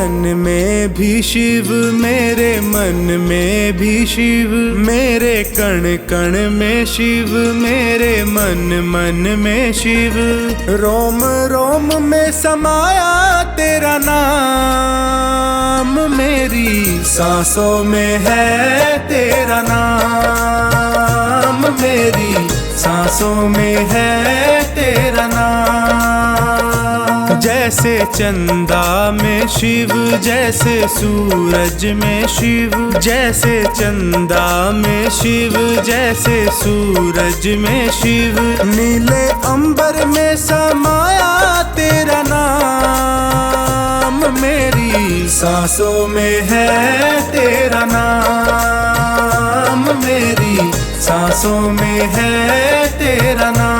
तन में भी शिव, मेरे मन में भी शिव, मेरे कण कण में शिव, मेरे मन मन में शिव। रोम रोम में समाया तेरा नाम, मेरी सांसों में है तेरा नाम, मेरी सांसों में है तेरा नाम। जैसे चंदा में शिव, जैसे सूरज में शिव, जैसे चंदा में शिव, जैसे सूरज में शिव। नीले अंबर में समाया तेरा नाम, मेरी सांसों में है तेरा नाम, मेरी सांसों में है तेरा नाम।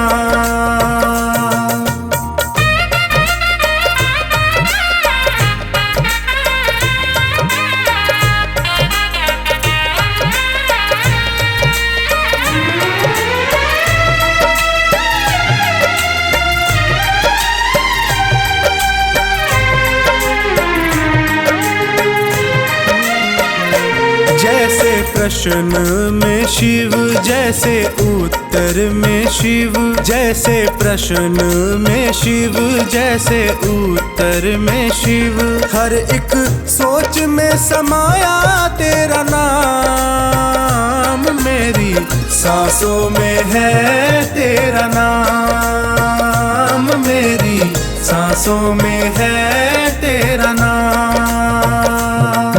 जैसे प्रश्न में शिव, जैसे उत्तर में शिव, जैसे प्रश्न में शिव, जैसे उत्तर में शिव। हर एक सोच में समाया तेरा नाम, मेरी सांसों में है तेरा नाम, मेरी सांसों में है तेरा नाम।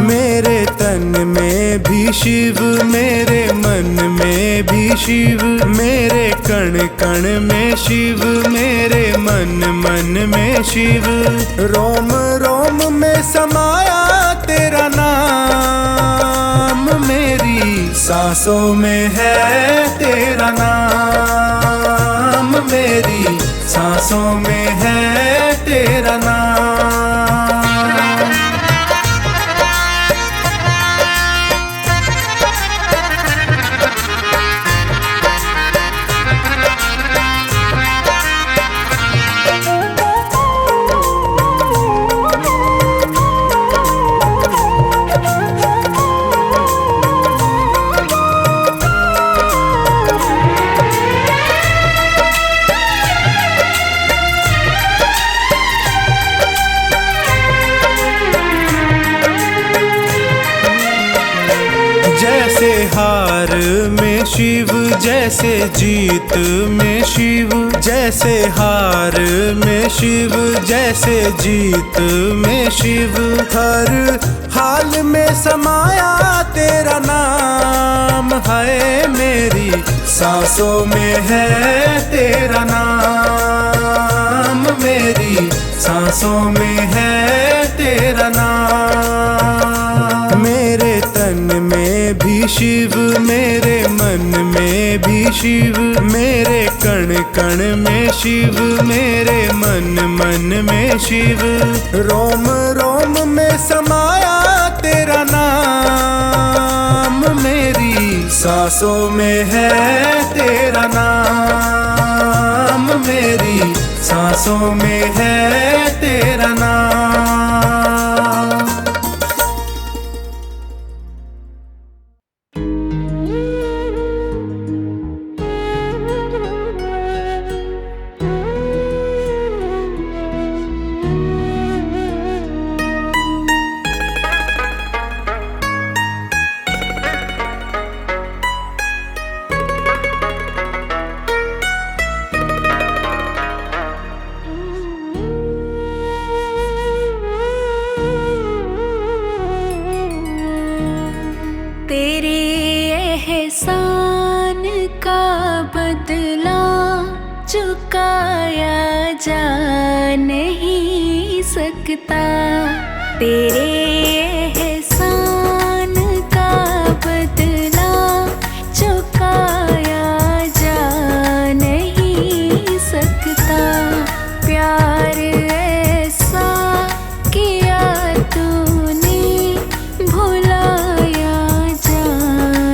मेरे तन में भी शिव, मेरे मन में भी शिव, मेरे कण कण में शिव, मेरे मन मन में शिव। रोम रोम में समाया तेरा नाम, मेरी सांसों में है तेरा नाम, मेरी सांसों में है तेरा नाम। जैसे हार में शिव, जैसे जीत में शिव, जैसे हार में शिव, जैसे जीत में शिव। हर हाल में समाया तेरा नाम है, मेरी सांसों में है तेरा नाम, मेरी सांसों में है तेरा नाम। मेरे तन में भी शिव, मेरे मन में भी शिव, मेरे कण कण में शिव, मेरे मन मन में शिव। रोम रोम में समाया तेरा नाम, मेरी सांसों में है तेरा नाम, मेरी सांसों में है तेरा नाम। तेरे एहसान का बदला चुकाया जा नहीं सकता, तेरे एहसान का बदला चुकाया जा नहीं सकता। प्यार ऐसा किया तूने भुलाया जा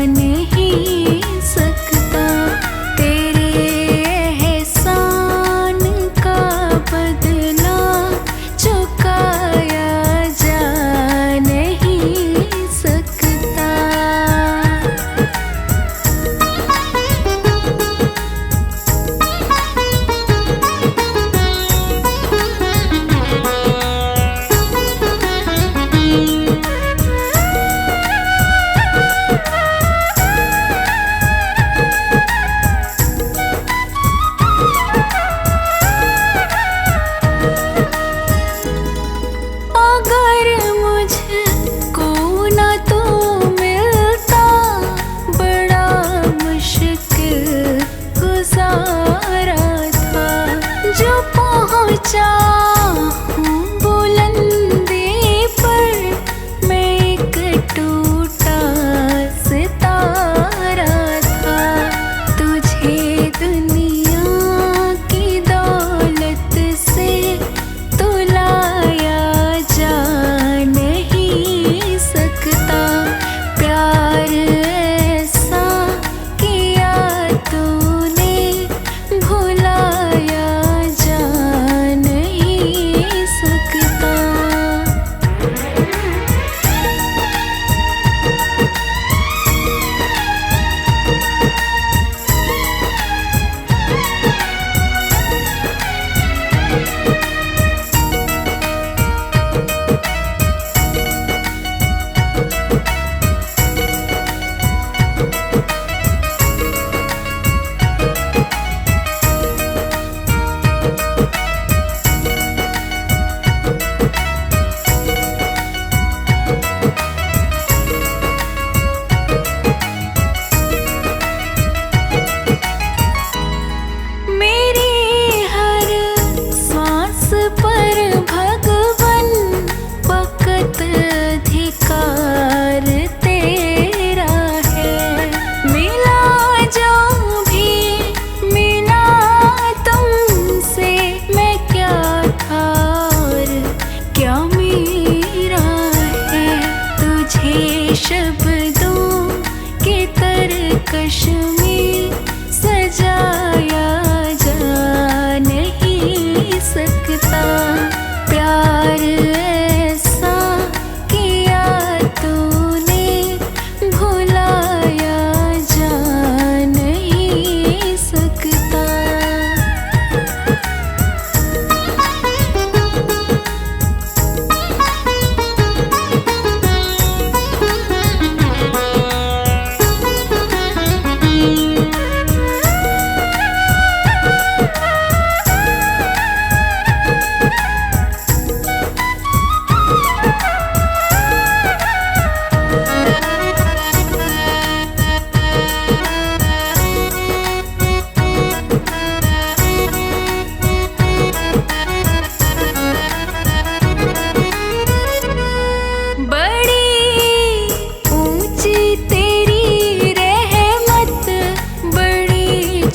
नहीं सकता, तेरे एहसान का बदला चुकाया जा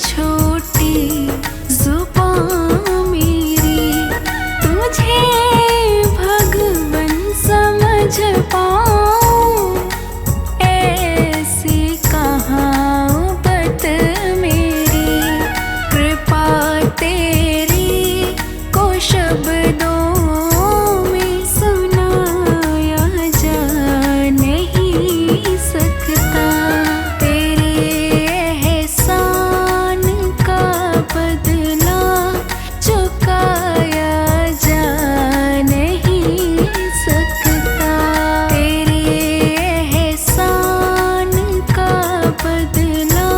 छोटी जुबान मेरी, तुझे भगवन समझ पाऊं, ऐसी कहाँ बात मेरी। कृपा तेरी को शब्दों में सुनाया जा नहीं सकता। तेरे एहसान का बदला चुकाया जा नहीं सकता। तेरे एहसान का बदला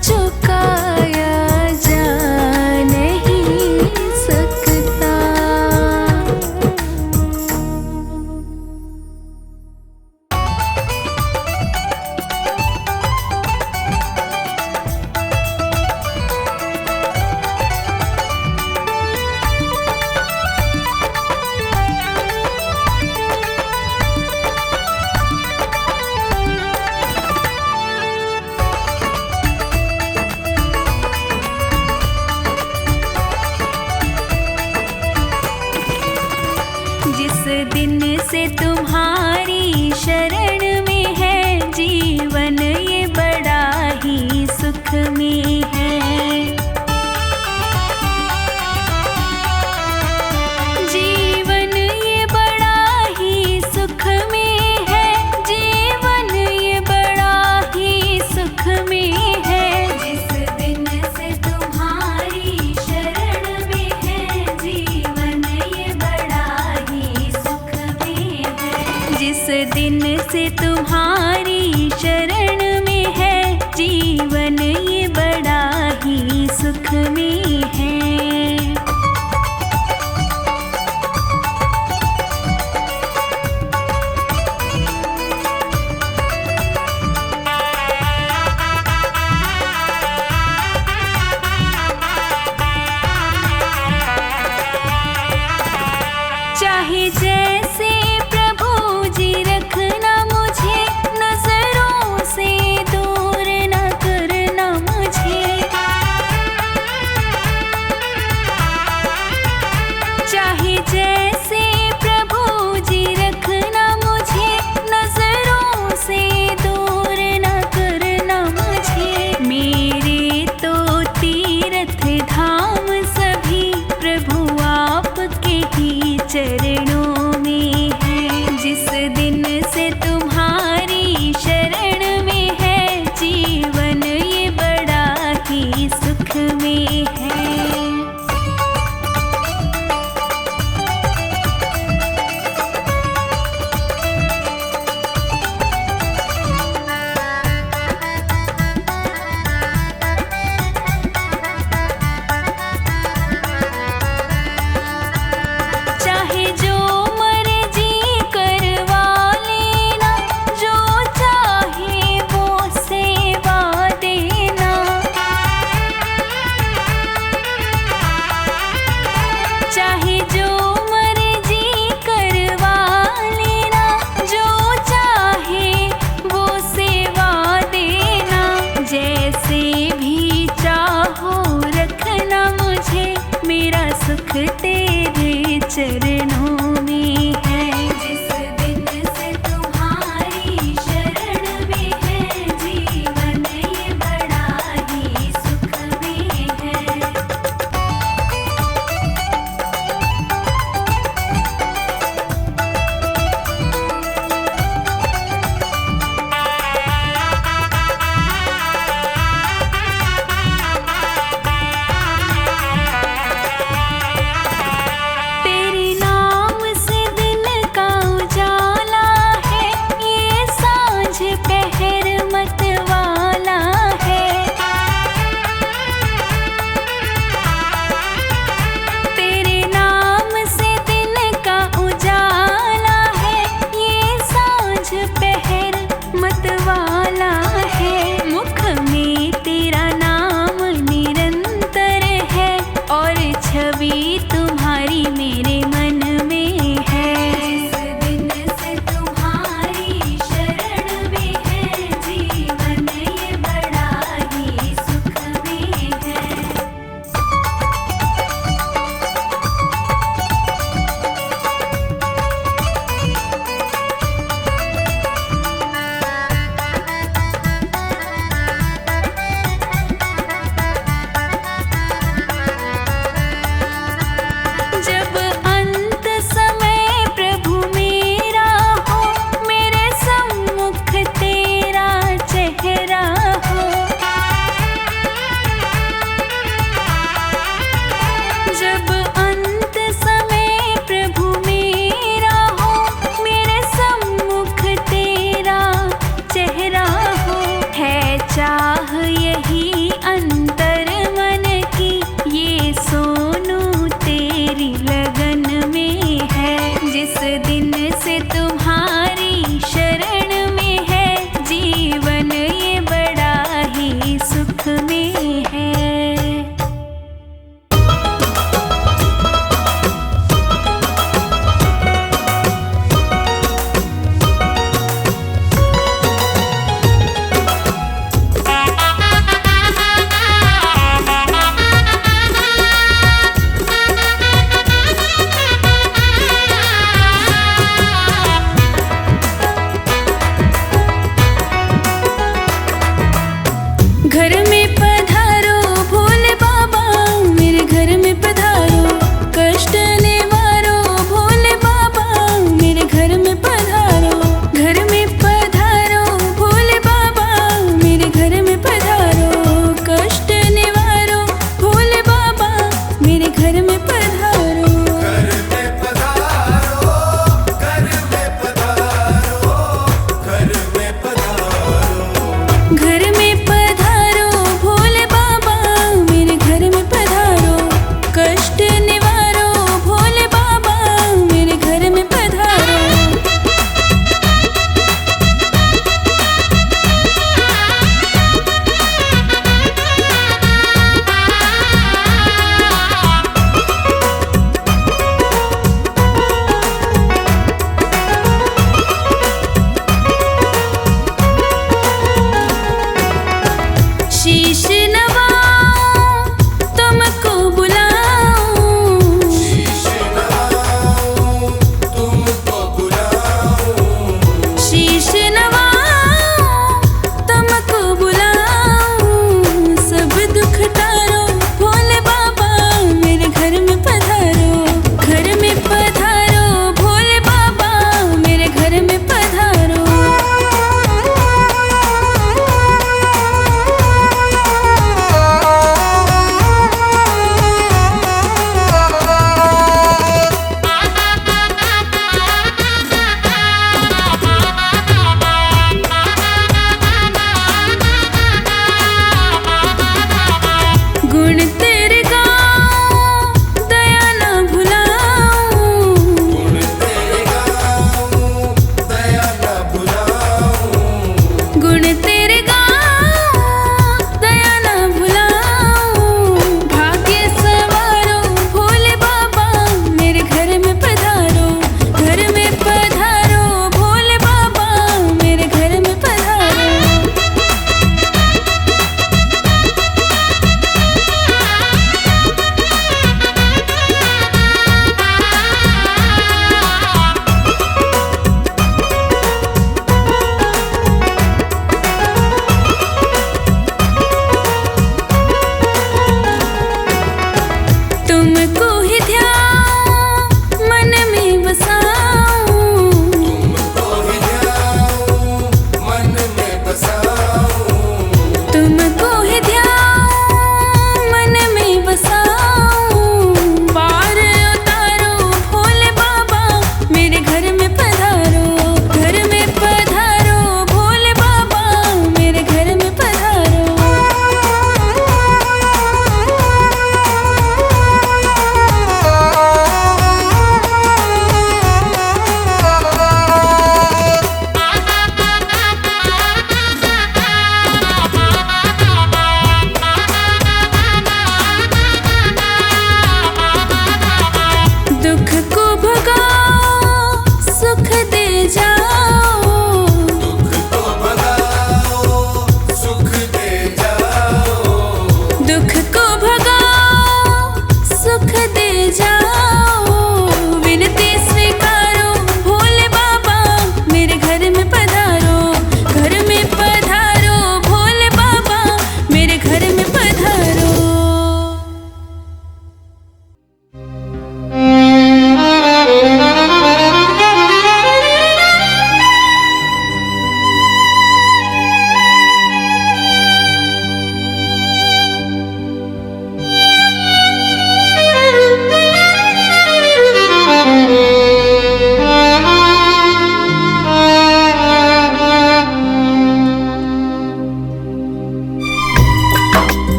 चुकाया जा नहीं सकता। जिस दिन से तुम्हारी शरण में है जीवन, ये बड़ा ही सुख में है। जीवन ये बड़ा ही सुख में है, जीवन ये बड़ा ही सुख में है। जिस दिन से तुम्हारी शरण में है जीवन, ये बड़ा ही सुख में है। जिस दिन से तुम्हारी शरण में है जीवन, ये बड़ा ही सुख में है। चाहे जैसे प्रभु जी रखना मुझे नजरों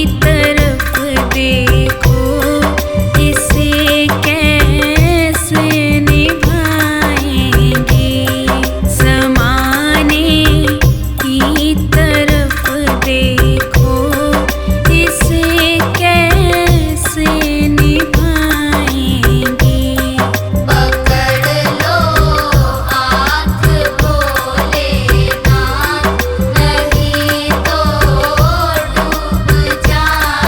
तरफ देखो, इसे कैसे निभाएंगे। ज़माने की तरफ देखो, इसे कैसे निभाएंगे। पकड़ लो हाथ भोलेनाथ, नहीं तो डूब जाएंगे।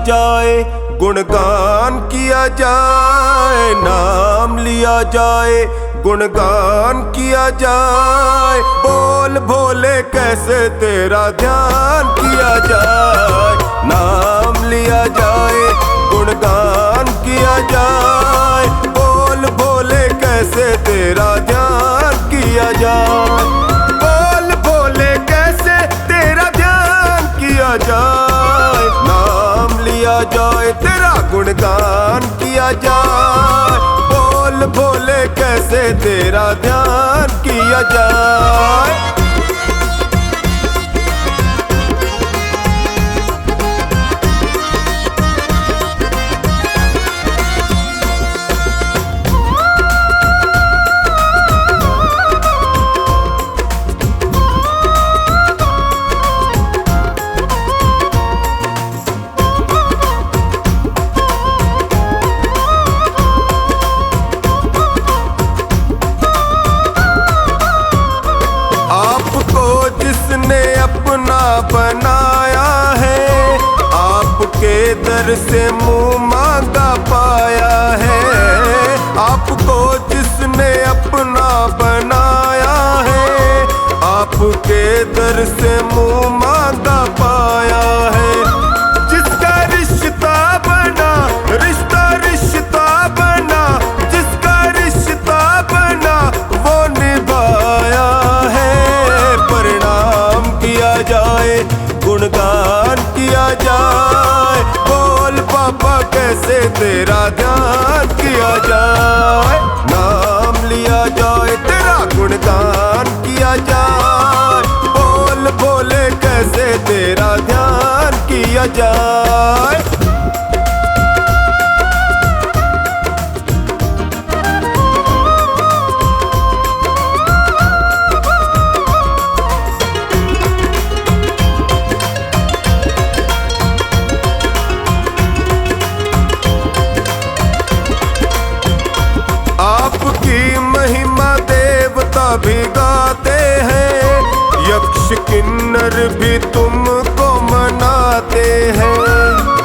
जाए, गुणगान किया जाए, नाम लिया जाए, गुणगान किया जाए। बोल भोले कैसे तेरा ध्यान किया जाए, नाम लिया जाए, गुणगान किया जाए। बोल भोले कैसे तेरा ध्यान किया जाए, बोल भोले कैसे तेरा ध्यान किया जाए। नाम लिया जाए, तेरा गुणगान किया जाए। बोल भोले कैसे तेरा ध्यान किया जाए। बनाया है, आपके दर से मुंह मांगा पाया है। आपको जिसने अपना बनाया है, आपके दर से मुंह मांगा पाया है। जिसका रिश्ता बना, रिश्ता रिश्ता बना, जिसका रिश्ता बना वो निभाया है। प्रणाम किया जाए, गुणगान किया जाए। बोल पापा कैसे तेरा ध्यान किया जाए, नाम लिया जाए, तेरा गुणगान किया जाए। बोल भोले कैसे तेरा ध्यान किया जाए। भी गाते हैं, यक्ष किन्नर भी तुमको मनाते हैं।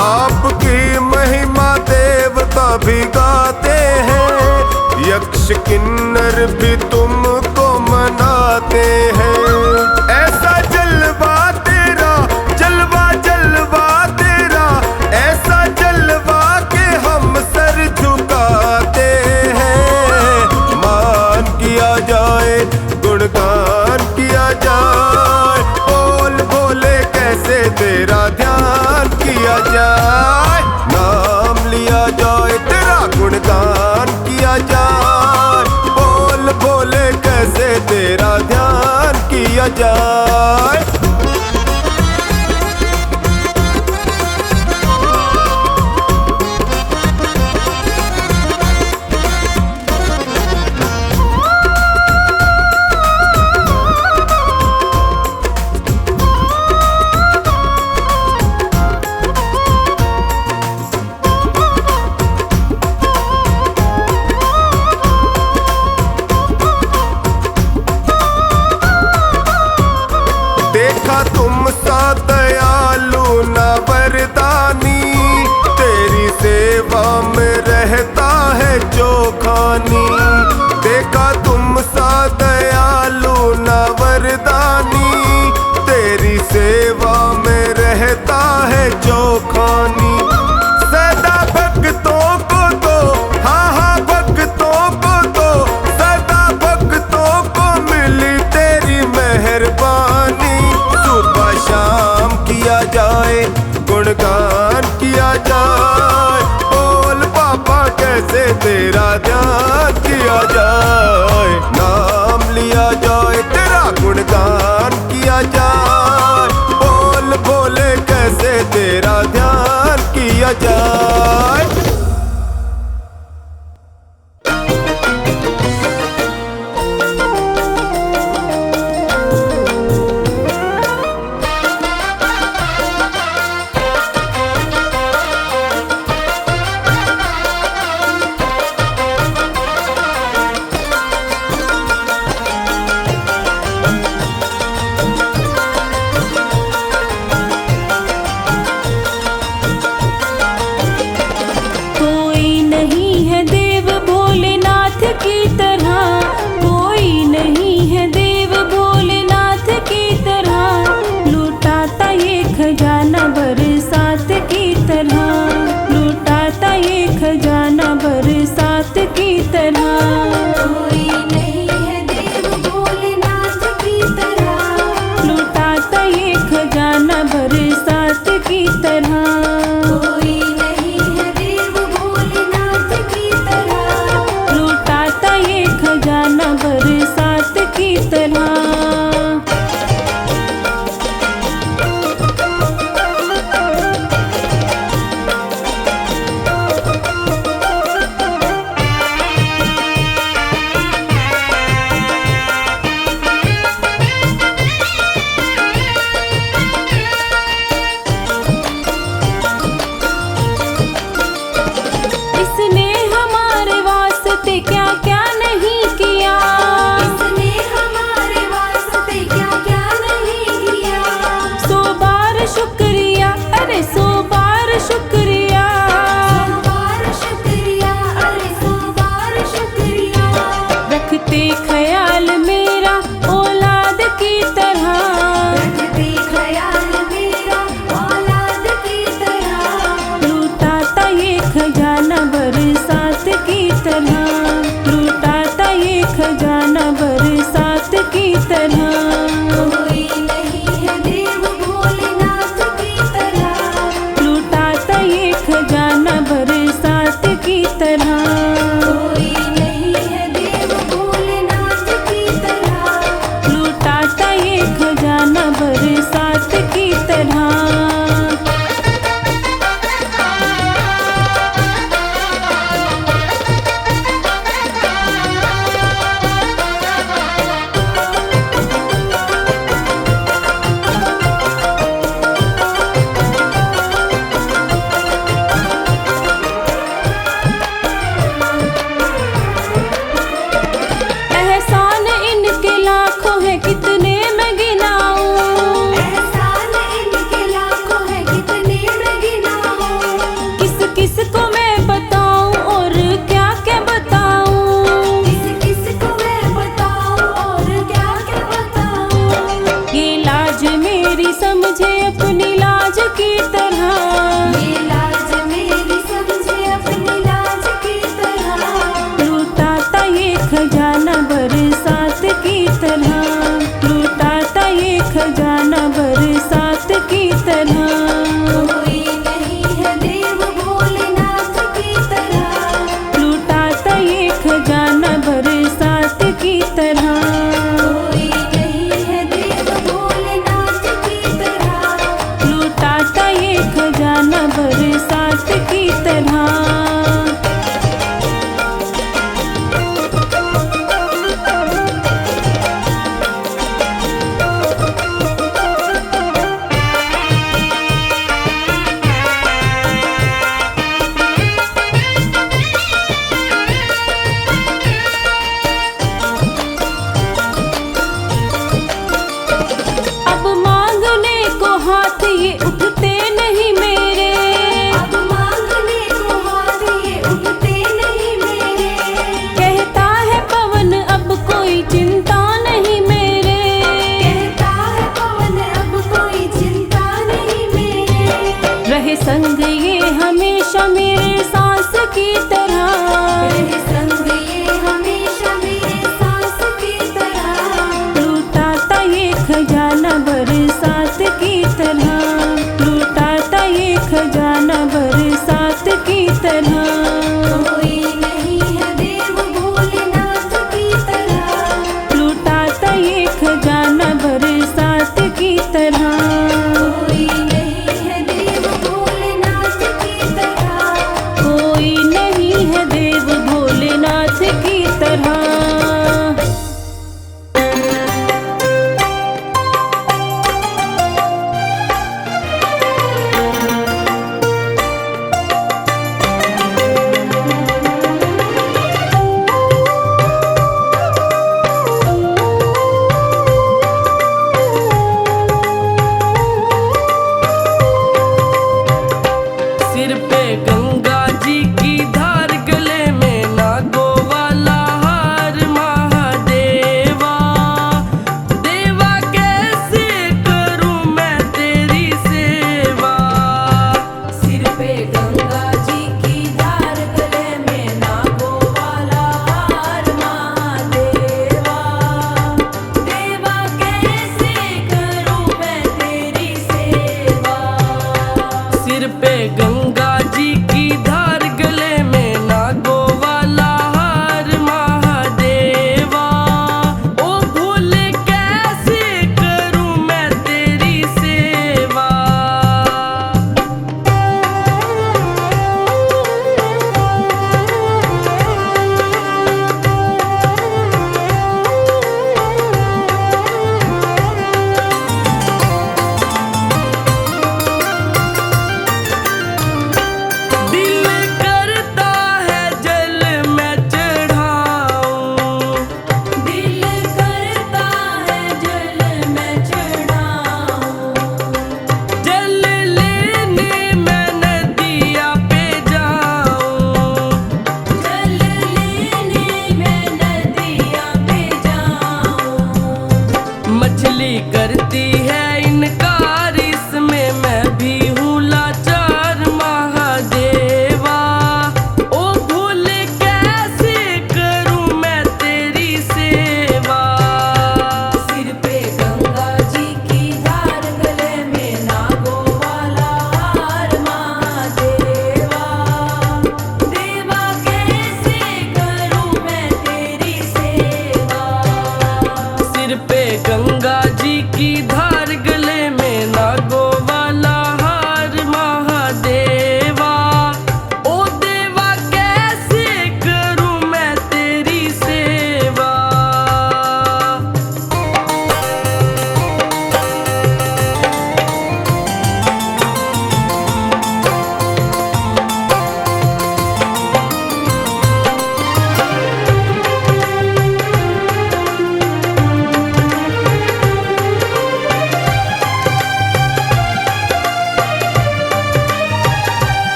आपकी महिमा देवता भी गाते हैं, यक्ष किन्नर भी तुमको मनाते हैं। ऐसा जलवा तेरा, जलवा जलवा तेरा, ऐसा जलवा के हम सर झुकाते हैं। मान किया जाए, गुणगान किया जाए। बोल भोले कैसे तेरा ध्यान किया जाए, नाम लिया जाए, तेरा गुणगान किया जाए। बोल भोले कैसे तेरा ध्यान किया जाए। देखा तुम सा दयालु न वरदानी, तेरी सेवा में रहता है जो खानी। देखा तुम सा दयालु न वरदानी, तेरी सेवा में रहता है जो खानी। सदा भक्तों को दो, हाँ हाँ भक्तों को दो, सदा भक्तों को मिली तेरी मेहरबानी। सुबह शाम किया जाए, गुणगान किया जाए। बोल पापा कैसे तेरा ध्यान किया जाए, नाम लिया जाए, तेरा गुणगान किया जाए। बोल भोले कैसे तेरा ध्यान किया जाए।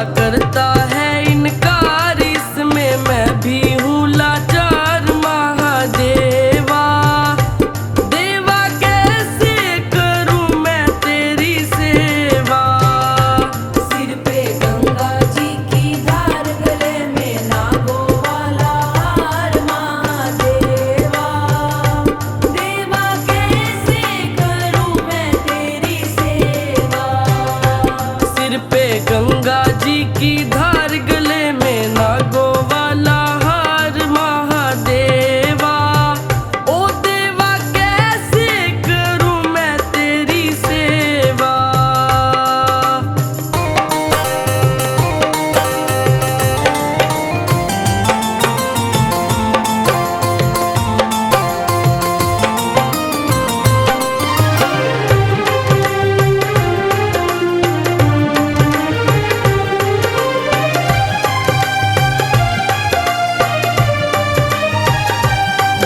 करता है इनकार, इसमें मैं भी हूँ लाचार। महादेवा देवा कैसे करूँ मैं तेरी सेवा। सिर पे गंगा जी की धार, गले में नागों वाला हार। महादेवा देवा कैसे करूँ मैं तेरी सेवा। सिर पे गंगा जी की धार, गले में नागों वाला हार। महादेवा ओ देवा कैसे करूँ मैं तेरी सेवा।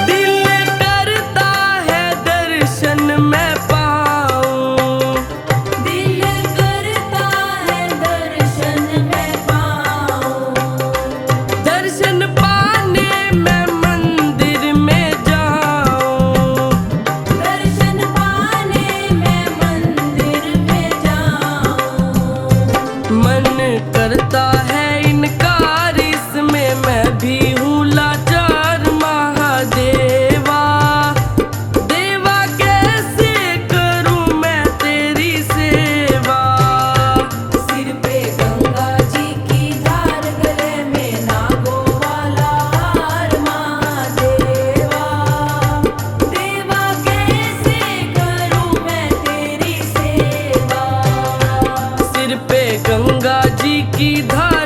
दिल करता है दर्शन मैं पाऊं, दिल करता है दर्शन मैं पाऊं। दर्शन पाने मैं मंदिर में जाऊं। दर्शन पाने मैं मंदिर में जाऊं। मन करता है इनकार, इसमें मैं भी हूँ लाचार। महादेवा देवा कैसे करूँ मैं तेरी सेवा। सिर पे गंगा जी की धार, गले में नागों वाला हार। महादेवा देवा कैसे करूँ मैं तेरी सेवा। सिर पे गंगा जी की धार,